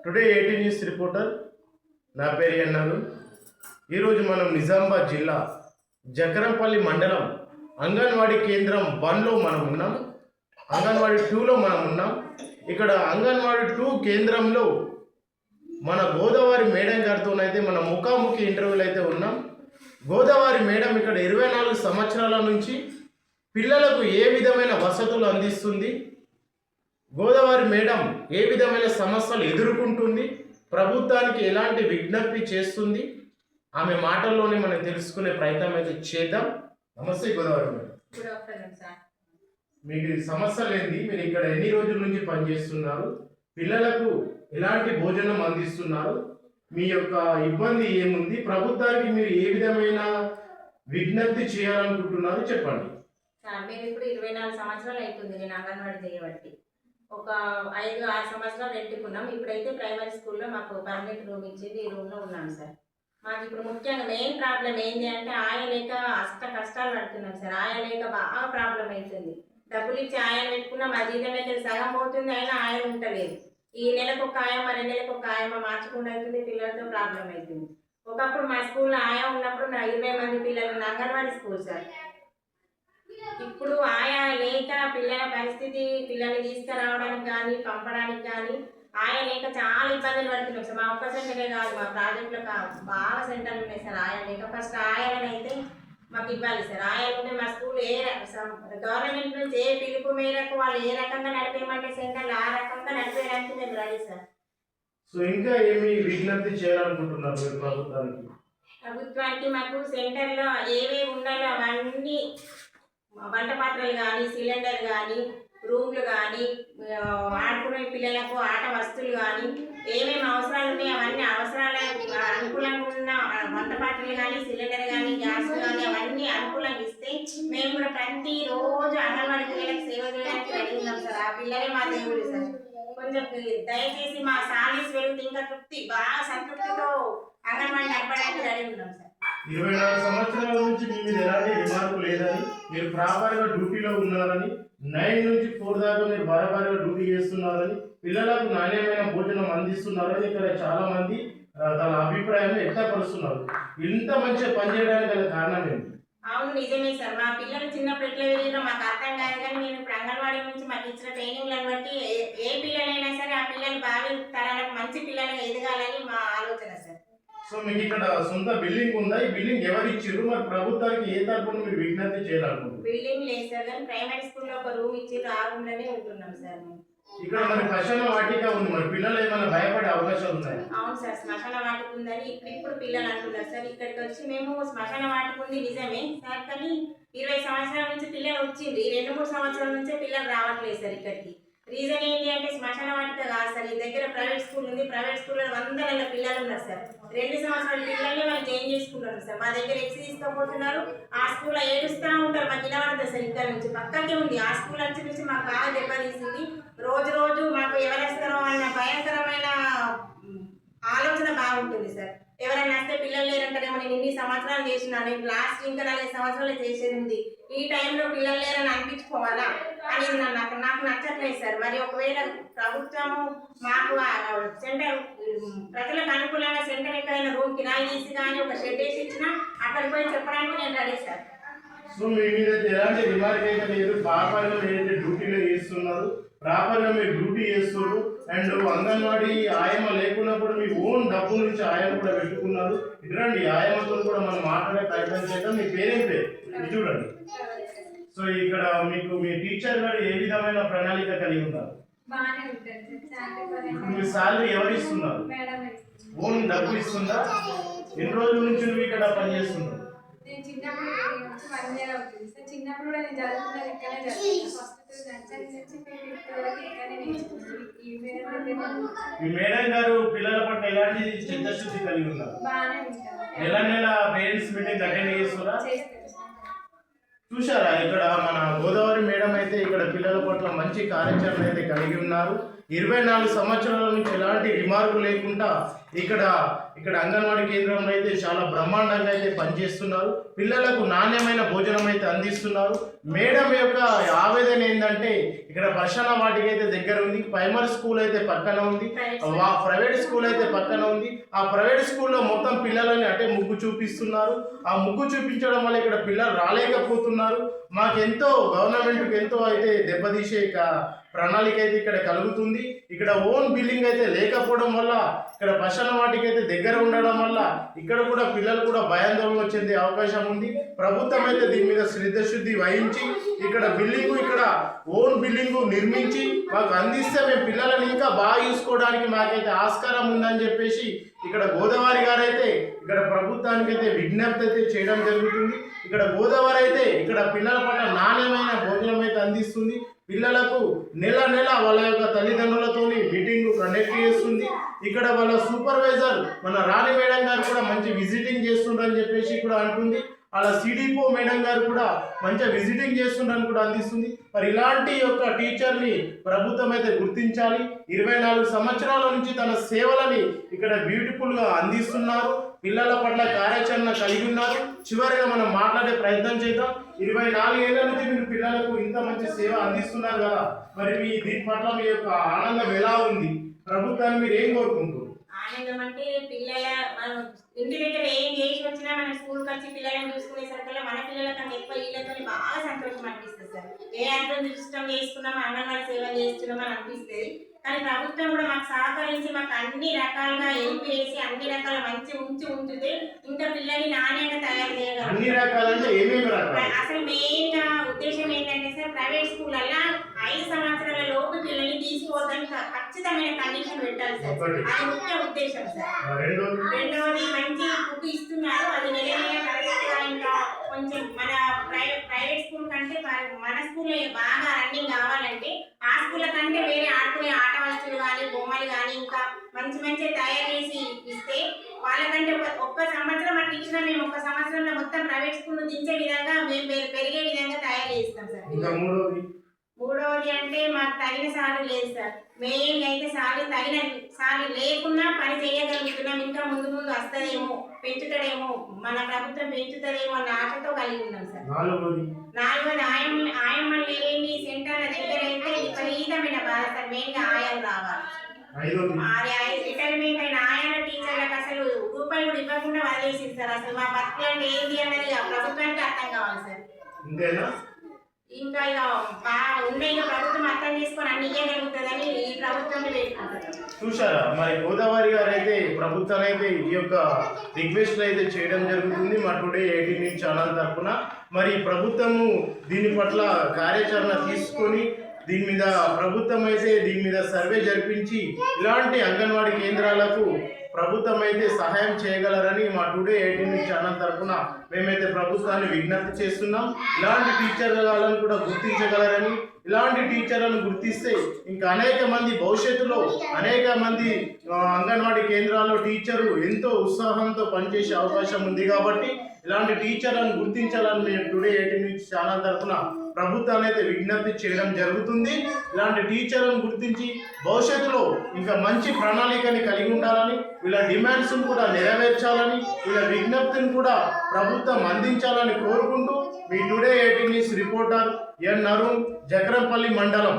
Today 18 news reporter నా పేరు ఎన్నారు. ఈరోజు మనం నిజామాబాద్ జిల్లా జకరంపల్లి మండలం అంగన్వాడీ కేంద్రం 1లో మనం ఉన్నాం. అంగన్వాడీ 2లో మనం ఉన్నాం. ఇక్కడ అంగన్వాడీ 2 కేంద్రంలో మన గోదావరి మేడం గారితోనైతే మన ముఖాముఖి ఇంటర్వ్యూలు అయితే ఉన్నాం. గోదావరి మేడం ఇక్కడ 24 సంవత్సరాల నుంచి పిల్లలకు ఏ విధమైన వసతులు అందిస్తుంది, గోదావరి మేడం ఏ విధమైన సమస్యలు ఎదుర్కొంటుంది, ప్రభుత్వానికి ఎలాంటి విజ్ఞప్తి చేస్తుంది, ఆమె మాటల్లోనే మనం తెలుసుకునే ప్రయత్నం అయితే చేద్దాం. నమస్తే Godavari madam. Good afternoon sir. మీకు సమస్యలు ఏంటి, మీరు ఇక్కడ ఎన్ని రోజుల నుంచి పనిచేస్తున్నారు, పిల్లలకు ఎలాంటి భోజనం అందిస్తున్నారు, మీ యొక్క ఇబ్బంది ఏముంది, ప్రభుత్వానికి మీరు ఏ విధమైన విజ్ఞప్తి చేయాలనుకుంటున్నారు చెప్పండి. సార్ మేము ఇప్పుడు 24 సంవత్సరాలు అవుతుంది నేను అంగన్వాడీ చేయబట్టి. ఒక 5-6 సంవత్సరాలు రెంట్కున్నాం. ఇప్పుడైతే ప్రైమరీ స్కూల్లో మాకు పర్మనెంట్ రూమ్ ఇచ్చింది, ఈ రూమ్లో ఉన్నాం సార్. మాకు ఇప్పుడు ముఖ్యంగా మెయిన్ ప్రాబ్లం ఏంటి అంటే ఆయ లేక కష్టాలు పడుతున్నాం సార్. ఆయ లేక బాగా ప్రాబ్లం అవుతుంది. డబ్బులు ఇచ్చి ఆయన పెట్టుకున్నా మా జీతం అయితే సగం పోతుంది, అయినా ఆయన ఉంటలేదు. ఈ నెలకు ఒక ఆయమ్మ 2 నెలలకు ఒక ఆయమ్మ మార్చకుండా అవుతుంది, పిల్లలతో ప్రాబ్లం అవుతుంది. ఒకప్పుడు మా స్కూల్లో ఆయా ఉన్నప్పుడు 20 మంది పిల్లలు ఉన్న అంగన్వాడీ స్కూల్ సార్. ఇప్పుడు ఆయా లేక పిల్లల పరిస్థితి, పిల్లల్ని తీసుకురావడానికి కానీ పంపడానికి కానీ ఆయా లేక చాలా ఇబ్బందులు పడుతున్నాం సార్. మా ఒక్క సెంటరే కాదు, మా ప్రాజెక్టులో బాగా సెంటర్లు ఉన్నాయి సార్. ఆయా లేక ఫస్ట్ ఆయాలని అయితే మాకు ఇవ్వాలి సార్. ఆయా ఉంటే మా స్కూల్ గవర్నమెంట్ నుంచి ఏ పిలుపు మేరకు వాళ్ళు ఏ రకంగా నడిపేయమంటే సెంటర్లు ఆ రకంగా నడిపేయడానికి మేము రెడీ సార్. సో ఇంకా ఏమి విజ్ఞప్తి చేయాలనుకుంటున్నారు మీరు ప్రభుత్వానికి? మాకు సెంటర్లో ఏవేవి ఉండాలో అవన్నీ, వంట పాత్రలు కానీ, సిలిండర్ కానీ, రూమ్లు కానీ, ఆడుకునే పిల్లలకు ఆట వస్తువులు కానీ, ఏమేమి అవసరాలు ఉన్నాయో అవన్నీ అవసరాల అనుకూలంగా ఉన్న వంట పాత్రలు కానీ, సిలిండర్ కానీ, గ్యాస్ కానీ అవన్నీ అనుకూలంగా ఇస్తే మేము కూడా ప్రతిరోజు అంగన్వాడీ పిల్లలకు సేవ చేయడానికి రెడీ ఉన్నాం సార్. ఆ పిల్లలే మా దేవుడు సార్. కొంచెం దయచేసి మా సాలీస్ వెళ్తే ఇంకా బాగా సంతృప్తితో అంగన్వాడీ నడపడానికి రెడీ ఉన్నాం సార్. 24 సంవత్సరాల నుంచి మీ మీద ఎలాంటి రిమార్కు లేదని, మీరు ప్రాపర్గా డ్యూటీలో ఉన్నారని, 9 నుంచి 4 దాకా మీరు బరాబర్గా డ్యూటీ చేస్తున్నారని, పిల్లలకు నాణ్యమైన భోజనం అందిస్తున్నారని ఇక్కడ చాలా మంది తన అభిప్రాయాన్ని వ్యక్తపరుస్తున్నారు. ఇంత మంచిగా పనిచేయడానికి గల కారణం ఏంటి? అవును, నిజమే సార్. మా పిల్లలు చిన్నప్పుడు ఎట్లా పెరిగినా మాకు అర్థం కాదు, కానీ మేము ఇప్పుడు అంగన్వాడీ నుంచి మాకు ఇచ్చిన ట్రైనింగ్లను బట్టి ఏ పిల్లలైనా సరే ఆ పిల్లలు బాగా తరాలకు మంచి పిల్లలుగా ఎదగాలని మా ఆలోచన సార్. సో మీకు ఇక్కడ సొంత బిల్డింగ్ ఉందా? ఈ బిల్డింగ్ ఎవరు ఇచ్చారు? మరి ప్రభుత్వానికి ఏ తరపున మీరు విజ్ఞప్తి చేయాలనుకుంటున్నారు? బిల్డింగ్ లేదు సార్, కానీ ప్రైమరీ స్కూల్లో ఒక రూమ్ ఇచ్చారు, ఆ రూమ్ లోనే ఉంటున్నాం సార్. ఇక్కడ మరి శ్మశాన వాటిక ఉంది, మరి పిల్లలు ఏమైనా భయపడే అవకాశాలు ఉన్నాయి? అవును సార్, శ్మశాన వాటిక ఉందని ఇప్పుడు పిల్లలు అంటున్నారు సార్. ఇక్కడికి వచ్చి మేము శ్మశాన వాటిక ఉంది నిజమే సార్, కానీ 20 సంవత్సరాల నుంచి పిల్లలు వచ్చింది, 2-3 సంవత్సరాల నుంచే పిల్లలు రావట్లేదు సార్ ఇక్కడికి. రీజన్ ఏంటి అంటే శ్మశాన వాటిక కాదు సార్, ఈ దగ్గర ప్రైవేట్ స్కూల్ ఉంది. ప్రైవేట్ స్కూల్లో 100 పిల్లలు ఉన్నారు సార్. 2 సంవత్సరాల పిల్లల్ని వాళ్ళు జాయిన్ చేసుకుంటారు సార్. మా దగ్గర ఎక్స్ తీసుకోబోతున్నారు, ఆ స్కూల్లో ఏడుస్తూ ఉంటారు. మాకు నిలబడతారు సార్. ఇక్కడ నుంచి పక్కకే ఉంది ఆ స్కూల్. నుంచి మాకు బాగా దెబ్బతీసింది. రోజు మాకు ఎవరేస్తారో అన్న భయంకరమైన ఆలోచన బాగుంటుంది సార్. ఎవరైనా వస్తే పిల్లలు లేరంటారేమో, నేను ఇన్ని సంవత్సరాలు చేసినా, నేను లాస్ట్ ఇంకా 4 సంవత్సరాలు చేసేది, ఈ టైంలో పిల్లలు లేరని అనిపించుకోవాలా అనేది నాకు నచ్చట్లేదు సార్. మరి ఒకవేళ ప్రభుత్వము మాకు సెంటర్ ప్రజలకు అనుకూలంగా సెంటర్ ఎక్కడైనా రూమ్ కిరాయి తీసి కానీ ఒక షెడ్ వేసి ఇచ్చినా అక్కడికి పోయి చెప్పడానికి నేను రెడీ సార్. సో మీ మీద ఎలాంటి రిమార్క్ అయితే లేదు, ప్రాపర్గా ఏదైతే డ్యూటీలో చేస్తున్నారు, ప్రాపర్గా మీరు డ్యూటీ చేస్తున్నారు. అండ్ అంగన్వాడీ ఆయమ్మ లేకున్నా కూడా మీ ఓన్ డబ్బు నుంచి ఆయమ్మ కూడా పెట్టుకున్నారు. ఇటువంటి ఆయమ్మతో కూడా మనం మాట్లాడే ప్రయత్నం చేద్దాం. మీ పేరేం పేరు ఇది చూడండి. సో ఇక్కడ మీకు మీ టీచర్ గారు ఏ విధమైన ప్రణాళిక కలిగి ఉన్నారు? ఇప్పుడు మీ సాలరీ ఎవరు ఇస్తున్నారు? ఓన్ డబ్బు ఇస్తుందా? ఎన్ని రోజుల నుంచి నువ్వు ఇక్కడ పనిచేస్తున్నావు? నేను చిన్నప్పుడు 1 year అవుతుంది సార్. చిన్నప్పుడు కూడా నేను చదువుకున్నది ఇక్కడే చదువుకున్నాను. ఫస్ట్ నర్సరీ నుంచి 5th వరకు ఇక్కడే నేర్చుకున్నాను. ఈ మేడం గారు పిల్లల పట్ల ఎలాంటి చిత్తశుద్ధి కలిగి ఉన్నారు? బాగానే ఉంటాను. నెల పేరెంట్స్ మీటింగ్ అటెండ్ చేస్తారా? చేస్తాను. చూసారా, ఇక్కడ మన గోదావరి మేడం అయితే ఇక్కడ పిల్లల పట్ల మంచి కార్యాచరణ అయితే కలిగి ఉన్నారు. 24 సంవత్సరాల నుంచి ఎలాంటి రిమార్కు లేకుండా ఇక్కడ అంగన్వాడీ కేంద్రంలో అయితే చాలా బ్రహ్మాండంగా అయితే పనిచేస్తున్నారు. పిల్లలకు నాణ్యమైన భోజనం అయితే అందిస్తున్నారు. మేడం యొక్క ఆవేదన ఏంటంటే ఇక్కడ వర్షాల వాటికి అయితే దగ్గర ఉంది, ప్రైమరీ స్కూల్ అయితే పక్కన ఉంది, ప్రైవేట్ స్కూల్ అయితే పక్కన ఉంది. ఆ ప్రైవేట్ స్కూల్లో మొత్తం పిల్లలని అంటే ముగ్గు చూపిస్తున్నారు. ఆ ముగ్గు చూపించడం వల్ల ఇక్కడ పిల్లలు రాలేకపోతున్నారు. మాకెంతో గవర్నమెంట్కి ఎంతో అయితే దెబ్బతీసే ప్రణాళిక అయితే ఇక్కడ కలుగుతుంది. ఇక్కడ ఓన్ బిల్డింగ్ అయితే లేకపోవడం వల్ల ఇక్కడ పశువుల వాటికి అయితే దగ్గర ఉండడం వల్ల ఇక్కడ కూడా పిల్లలు కూడా భయాందోళన చెందే అవకాశం ఉంది. ప్రభుత్వం అయితే దీని మీద శ్రద్ధశుద్ధి వహించి ఇక్కడ ఓన్ బిల్డింగ్ నిర్మించి మాకు అందిస్తే మేము పిల్లలని ఇంకా బాగా చూసుకోవడానికి మాకైతే ఆస్కారం ఉందని చెప్పేసి ఇక్కడ గోదావరి గారు అయితే ఇక్కడ ప్రభుత్వానికి అయితే విజ్ఞప్తి అయితే చేయడం జరుగుతుంది. ఇక్కడ గోదావరి అయితే ఇక్కడ పిల్లల పట్ల నాణ్యమైన భోజనం అయితే అందిస్తుంది. పిల్లలకు నెల వాళ్ళ యొక్క తల్లిదండ్రులతో మీటింగ్ కండక్ట్ చేస్తుంది. ఇక్కడ వాళ్ళ సూపర్వైజర్ మన రాణి మేడం గారు కూడా మంచి విజిటింగ్ చేస్తుండ్రని చెప్పేసి కూడా అంటుంది. అలా సిడిపో మేడం గారు కూడా మంచిగా విజిటింగ్ చేస్తుండని కూడా అందిస్తుంది. మరి ఇలాంటి యొక్క టీచర్ని ప్రభుత్వం అయితే గుర్తించాలి. 24 సంవత్సరాల నుంచి తన సేవలని ఇక్కడ బ్యూటిఫుల్గా అందిస్తున్నారు. పిల్లల పట్ల కార్యాచరణ కలిగి ఉన్నారు. చివరిగా మనం మాట్లాడే ప్రయత్నం చేద్దాం. 24 ఏళ్ల నుంచి మీరు పిల్లలకు ఇంత మంచి సేవ అందిస్తున్నారు కదా, మరి దీని పట్ల మీ యొక్క ఆనందం ఎలా ఉంది? ప్రభుత్వాన్ని మీరు ఏం కోరుకుంటారు? ఆనందం అంటే పిల్లల మనం ఇంటి దగ్గర ఏం చేసి వచ్చినా మన స్కూల్కి వచ్చి పిల్లలను చూసుకునేసరికి మన పిల్లల కన్నా ఎక్కువ వీళ్ళతో బాగా సంతోషం అనిపిస్తుంది సార్. ఏ అర్థం ఇష్టం చేసుకున్నాం, అంగన్వాడీ సేవ చేస్తున్నాం అని అనిపిస్తుంది. కానీ ప్రభుత్వం కూడా మాకు సహకరించి మాకు అన్ని రకాలుగా హెల్ప్ చేసి అన్ని రకాల మంచి ఉంచితే ఇంకా పిల్లల్ని నాణ్యంగా తయారు చేయగలరు. అసలు మెయిన్ గా ఉద్దేశం ఏంటంటే సార్, ప్రైవేట్ స్కూల్ అలా 5 సంవత్సరాల లోపు పిల్లల్ని తీసుకోవడానికి ఖచ్చితమైన కండిషన్ పెట్టాలి సార్. అది ముఖ్య ఉద్దేశం సార్. రెండవది మంచి ఫుడ్ ఇస్తున్నారు, అది నెల కరెక్ట్ గా ఇంకా కొంచెం మన ప్రైవేట్ స్కూల్ కంటే మన స్కూల్ బాగా రన్నింగ్ కావాలంటే ఆ స్కూల్ కంటే వేరే ఆడుకునే ఆట వస్తువులు కానీ బొమ్మలు కానీ ఇంకా మంచి తయారు చేసి ఇస్తే వాళ్ళకంటే ఒక్క సంవత్సరం అట్లా ఇచ్చినా మేము ఒక్క సంవత్సరంలో మొత్తం ప్రైవేట్ స్కూల్ దించే విధంగా మేము పెరిగే విధంగా తయారు చేస్తాం సార్. మూడవది అంటే మాకు తగిన సార్లు లేదు సార్. మెయిన్ అయితే తగిన సార్లు లేకున్నా పని చేయగలుగుతున్నాం. ఇంకా ముందు వస్తుందేమో, పెంచుతాడేమో, మన ప్రభుత్వం పెంచుతుందేమో అన్న ఆశతో కలిగి ఉన్నాం సార్. నాలుగవది ఆయమ్మలు లేని సెంటర్ల దగ్గర అయితే విపరీతమైన బాధ సార్. మెయిన్ గా ఆయాలు రావాలి. రిటైర్మెంట్ అయిన ఆయాల టీచర్లకు అసలు రూపాయి కూడా ఇవ్వకుండా వదిలేసింది సార్. అసలు మా బతుకులంటే ఏంటి అన్నది ప్రభుత్వానికి అర్థం కావాలి సార్. ఇంకా ఇక ప్రభుత్వం అర్థం చేసుకొని అన్ని ఇవ్వగలుగుతుందని ఈ ప్రభుత్వం చూసారా? మరి గోదావరి గారు అయితే ప్రభుత్వాన్ని అయితే ఈ యొక్క రిక్వెస్ట్ అయితే చేయడం జరుగుతుంది మా టుడే 18 న్యూస్ ఛానల్ తరఫున. మరి ప్రభుత్వము దీని పట్ల కార్యాచరణ తీసుకొని ప్రభుత్వం అయితే దీని మీద సర్వే జరిపించి ఇలాంటి అంగన్వాడీ కేంద్రాలకు ప్రభుత్వం అయితే సహాయం చేయగలరని మా టుడే 18 న్యూస్ ఛానల్ తరఫున మేమైతే ప్రభుత్వాన్ని విజ్ఞప్తి చేస్తున్నాం. ఇలాంటి టీచర్లను కూడా గుర్తించగలరని, ఇలాంటి టీచర్లను గుర్తిస్తే ఇంకా అనేక మంది భవిష్యత్తులో అనేక మంది అంగన్వాడీ కేంద్రాల్లో టీచరు ఎంతో ఉత్సాహంతో పనిచేసే అవకాశం ఉంది. కాబట్టి ఇలాంటి టీచర్లను గుర్తించాలని మేము టుడే 18 న్యూస్ ఛానల్ తరఫున ప్రభుత్వాన్ని అయితే విజ్ఞప్తి చేయడం జరుగుతుంది. ఇలాంటి టీచర్లను గుర్తించి భవిష్యత్తులో ఇంకా మంచి ప్రణాళికని కలిగి ఉండాలని, వీళ్ళ డిమాండ్స్ కూడా నెరవేర్చాలని, వీళ్ళ విజ్ఞప్తిని కూడా ప్రభుత్వం అందించాలని కోరుకుంటూ మీ టుడే 18 న్యూస్ రిపోర్టర్ ఎన్ అరుణ్, జకరంపల్లి మండలం.